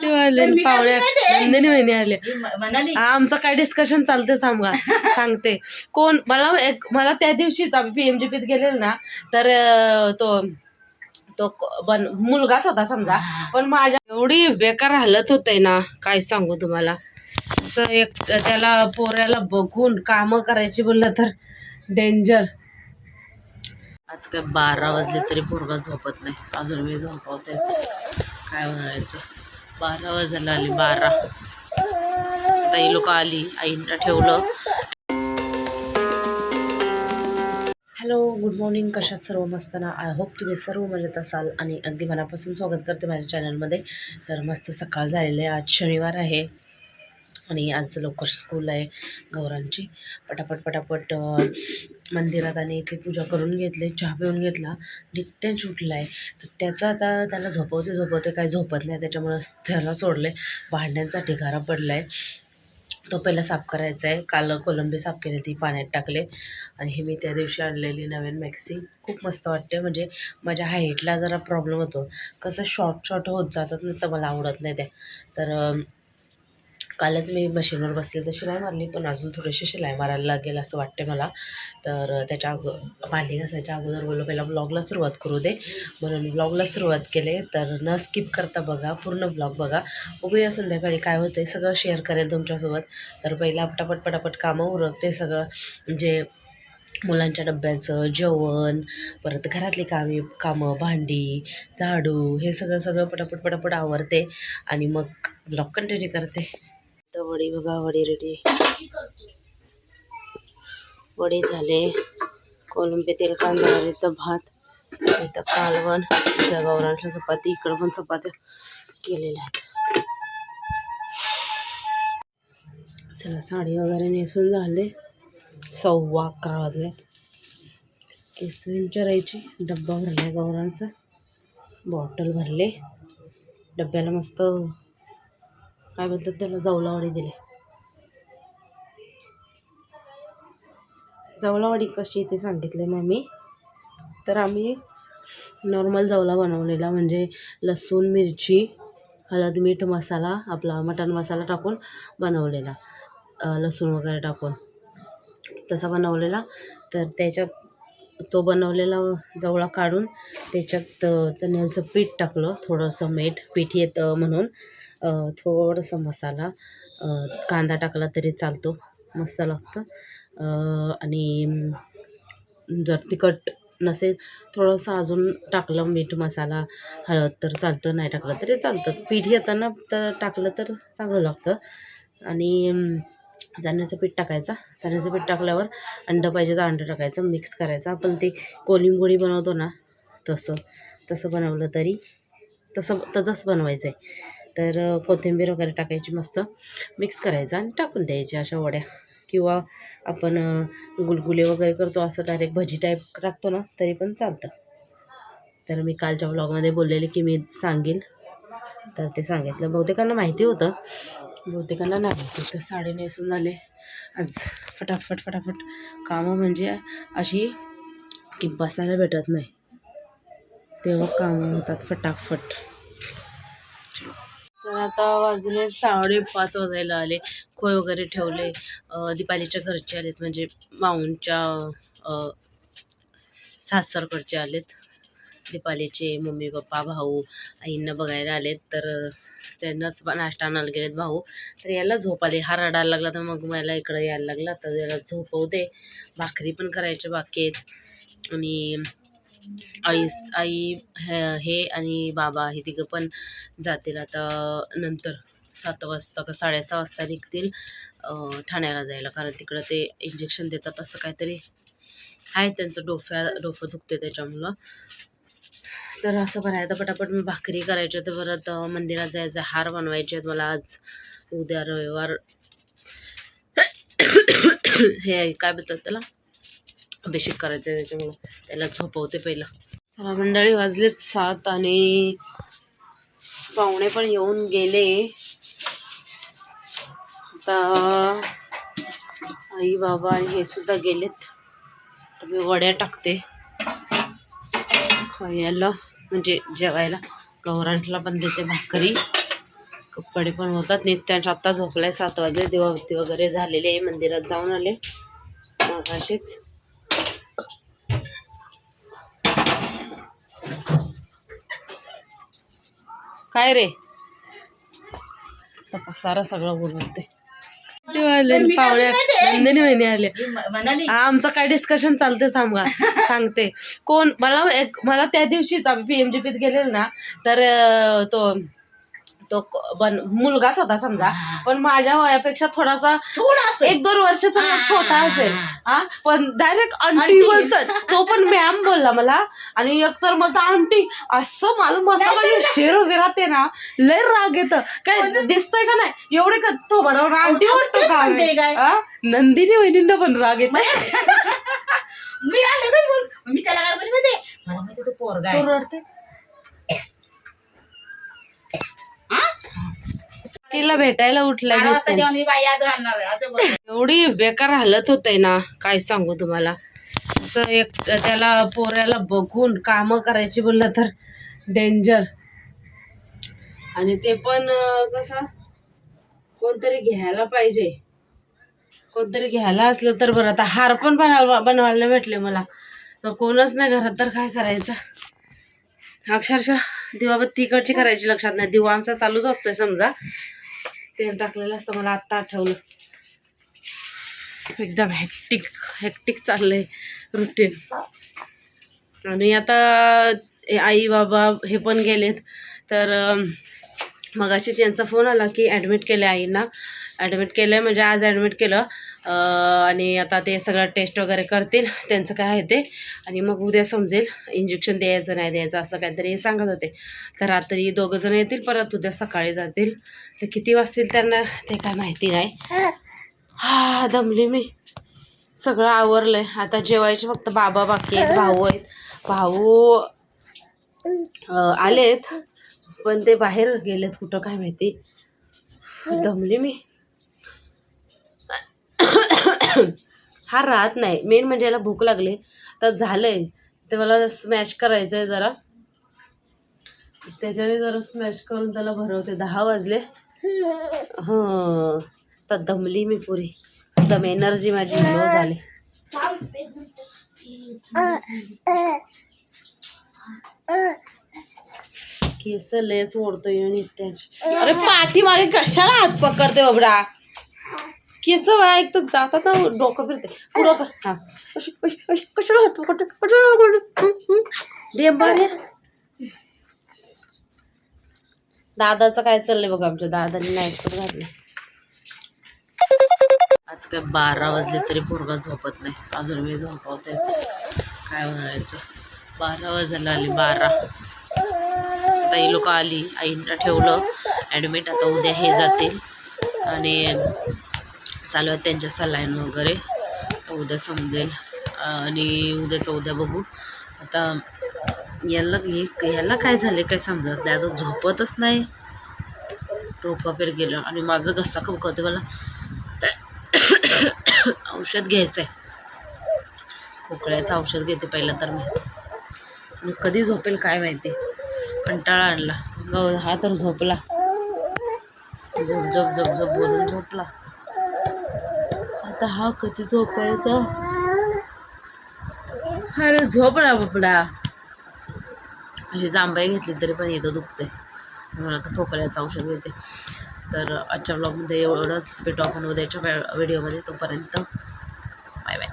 ते वाले पाहुणे नंदिनी वहिनी आले. आमचं काय डिस्कशन चालते सांगा सांगते. कोण मला त्या दिवशीच आम्ही PMGPत गेलेलो ना, तर तो मुलगाच होता समजा, पण माझ्या एवढी बेकार हालत होते ना, काय सांगू तुम्हाला. असं एक त्याला पोऱ्याला बघून कामं करायची बोललं तर डेंजर. आज काय 12 वाजले तरी पोरगा झोपत नाही. अजून मी झोपवते. काय म्हणायचं, 12 वाजायला आली. 12 आता ही लोक आली, आईंना ठेवलं. Hello, good morning. कशात सर्व मस्त ना? आय होप तुम्ही सर्व मजेत असाल आणि अगदी मनापासून स्वागत करते माझ्या चॅनलमध्ये. तर मस्त सकाळ झालेली आहे. आज शनिवार आहे आणि आज लवकर स्कूल आहे गौरांची. पटापट मंदिरात आणि इथे पूजा करून घेतली, चहा पिऊन घेतला, नित्यान सुटला आहे. तर त्याचं आता त्याला झोपवते काय झोपत नाही, त्याच्यामुळं त्याला सोडले. भांड्यांचा ढिगारा पडला आहे, तो पहिला साफ करायचा आहे. काल कोलंबी साफ केली, ती पाण्यात टाकले. आणि हे मी त्या दिवशी आणलेली नवीन मॅक्सी, खूप मस्त वाटते. म्हणजे माझ्या हाईटला जरा प्रॉब्लेम होतो, कसं शॉर्ट होत जातात ना, तर मला आवडत नाही त्या. तर कालच मी मशीनवर बसले तर शिलाई मारली, पण अजून थोडीशी शिलाई मारायला लागेल असं वाटते मला. तर त्याच्या भांडी घासायच्या अगोदर बोललो पहिला ब्लॉगला सुरुवात करू दे, म्हणून ब्लॉगला सुरुवात केले. तर न स्किप करता बघा, पूर्ण ब्लॉग बघा. बघूया संध्याकाळी काय होतं, सगळं शेअर करेल तुमच्यासोबत. तर पहिला पटापट कामं उरकते सगळं, म्हणजे मुलांच्या डब्याचं जेवण, परत घरातली कामं, भांडी, झाडू, हे सगळं पटापट आवरते आणि मग ब्लॉग कंटिन्यू करते. तर वडी बघा, वडी रेडी, वडी झाले, कोलंबी तेल कांदा, इथं भात, इथं कालवण, इथं गौरांच्या चपाती, इकडं पण चपात्या केलेल्या आहेत. चला, साडी वगैरे नेसून झाले, 11:15 वाजले. केस विंचरायची, डब्बा भरला गौरांचा, बॉटल भरले, डब्याला मस्त काय बोलतात त्याला, जवलावडी दिली. जवलावडी कशी ते सांगितले मम्मी. तर आम्ही नॉर्मल जवला बनवलेला, म्हणजे लसूण, मिरची, हळद, मीठ, मसाला, आपला मटण मसाला टाकून बनवलेला, लसूण वगैरे टाकून तसा बनवलेला. तर त्याच्यात तो बनवलेला जवळा काढून त्याच्यात चण्याचं पीठ टाकलं, थोडंसं मीठ, पीठ येतं म्हणून, थोडंसं मसाला, कांदा टाकला तरी चालतो, मस्त लागतं. आणि जर तिखट नसेल थोडंसं अजून टाकलं मीठ, मसाला, हळद तर चालतं, नाही टाकलं तरी चालतं. पीठ येताना तर टाकलं तर चांगलं लागतं. आणि चण्याचं पीठ टाकायचं, चण्याचं पीठ टाकल्यावर अंडं पाहिजे तर अंडं टाकायचं, मिक्स करायचं. आपण ते कोलिंबोळी बनवतो ना, तसं बनवलं तरी तसंच बनवायचं आहे. तर कोथिंबीर वगैरे टाकायची, मस्त मिक्स करायचं आणि टाकून द्यायची अशा वड्या. किंवा आपण गुलगुले वगैरे करतो, असं डायरेक्ट भजी टाईप टाकतो ना, तरी पण चालतं. तर मी कालच्या व्लॉगमध्ये बोललेले की मी सांगेल, तर ते सांगितलं. बहुतेकांना माहिती होतं, बहुतेकांना नाही माहिती. तर साडी नेसून झाले आज. फटाफट कामं, म्हणजे अशी की बसायला भेटत नाही तेव्हा कामं होतात फटाफट. तर आता वाजले 5:30 वाजायला आले. खोय वगैरे ठेवले, दीपालीच्या घरचे आलेत, म्हणजे माऊंच्या सासरकडचे आलेत. दीपालीचे मम्मी पप्पा भाऊ आईंना बघायला आलेत. तर त्यांनाच नाश्ता आणायला गेलेत भाऊ. तर याला झोप आली, हा रडायला लागला, तर मग मला इकडं यायला लागला. तर याला झोपवते, भाकरी पण करायचे बाकी आहेत. आणि आई हे आणि बाबा हे तिघं पण जातील आता नंतर 7 वाजता का 6:30 वाजता निघतील ठाण्याला जायला, कारण तिकडं ते इंजेक्शन देतात, असं काहीतरी आहे त्यांचं. डोकं दुखते त्याच्यामुळं. तर असं करायचं. पटापट मी भाकरी करायची होते, परत मंदिरात जायचं, हार बनवायचे आहेत मला आज. उद्या रविवार हे काय बोलतात त्याला, अभिषेक करायचा आहे, त्याच्यामुळं त्याला झोपवते पहिला. चला मंडळी, वाजलेत 7 आणि पाहुणे पण येऊन गेले. आता आई बाबा आणि हे सुद्धा गेलेत. तर मी वड्या टाकते खायला, म्हणजे जेवायला. गौरांटला पण देते भाकरी, कपडे पण होतात. नित्यांश आत्ता झोपलाय 7 वाजले. दिवाबत्ती वगैरे झालेली आहे. मंदिरात जाऊन आले मग अशीच. काय रे सारा सगळं बोलवते. पावळे नंदिनी वहिनी आले. आमचं काय डिस्कशन चालते थांबा सांगते. कोण मला त्या दिवशीच आम्ही PMGPत गेलेलो ना, तर तो मुलगाच होता समजा, पण माझ्या वयापेक्षा थोडासा 1-2 वर्षाचा छोटा असेल. पण डायरेक्ट आंटी बोलतात. तो पण मॅम बोलला मला. आणि एकतर मला आंटी असं माझं मस्त शेर उभे राहते ना, लय राग येतं. काय दिसतंय का नाही एवढे का तो म्हणून आंटी वाटतो का. नंदिनी वहिनींना पण राग येत. मी त्याला काय बोलते, मला माहिती तो पोरगा आहे. रडते. तिला भेटायला उठलाय. एवढी बेकार हालत होते ना, काय सांगू तुम्हाला. असं एक त्याला पोऱ्याला बघून कामं करायची बोललं तर डेंजर. आणि ते पण कसं कोणतरी घ्यायला पाहिजे. कोणतरी घ्यायला असलं तर बरं. आता हार पण बनवायला भेटले मला, तर कोणच नाही घरात, तर काय करायचं. अक्षरशः दिवाबत्ती इकडची करायची लक्षात नाही. दिवा आमचा चालूच असतोय समजा. तेल टाकलेलं असतं. मला आत्ता आठवलं. एकदम हेक्टिक चाललंय रुटीन. आणि आता आई बाबा हे पण गेलेत. तर मग अशीच यांचा फोन आला की ॲडमिट केलं आईंना. ॲडमिट केलं आहे म्हणजे आज ॲडमिट केलं. आणि आता ते सगळं टेस्ट वगैरे करतील त्यांचं काय आहे ते. आणि मग उद्या समजेल इंजेक्शन द्यायचं नाही द्यायचं असं काहीतरी हे सांगत होते. तर रात्री 2 जण येतील, परत उद्या सकाळी जातील. तर किती वाजतील त्यांना ते काय माहिती नाही. दमली मी. सगळं आवरलं आहे. आता जेवायचे फक्त बाबा बाकी आहेत. भाऊ आहेत. भाऊ आलेत पण ते बाहेर गेलेत कुठं काय माहिती. दमली मी. हा राहत नाही. मेन म्हणजे याला भूक लागली. तर झालंय ते मला स्मॅश करायचं आहे जरा. त्याच्याने जरा स्मॅश करून त्याला भरवते. 10 वाजले. तर दमली मी पुरी. एकदम एनर्जी माझी लो झाली. केस लयच ओढतोय. अरे पाठी मागे कशाला हात पकडते बाबडा. केस एक तर जातात ना, डोकं फिरते. पुढं कर. हा कशाला हात पकडते. दादाचं काय चाललंय बघा. आमच्या दादाने नाईट पण घातलं. आज काय 12 वाजले तरी पोरगा झोपत नाही. अजून मी झोपवते. काय म्हणायचं. 12 वाजायला आली. 12. आता ही लोक आली. आईंना ठेवलं ॲडमिट. आता उद्या हे जातील आणि चालू आहेत त्यांच्या सलाईन वगैरे. तर उद्या समजेल. आणि उद्याचं उद्या बघू. आता याला काय झाले काय समजत नाही. आता झोपतच नाही. डोकं फिर गेलं. आणि माझं घसा खवखवते. मला औषध घ्यायचं आहे. खोकल्याचं औषध घेते पहिलं तर मी. कधी झोपेल काय माहिती. कंटाळा आणला. हा तर झोपला. झोप बोलून झोपला. आता हा कधी झोपायचा. अरे झोप ना बापडा. अशी जांभई घेतली तरी पण येतं दुखते. मला तर खोकल्याचं औषध घेते. तर आजच्या ब्लॉगमध्ये एवढंच. भेटू आपण उद्याच्या व्हिडिओमध्ये. तोपर्यंत बाय बाय.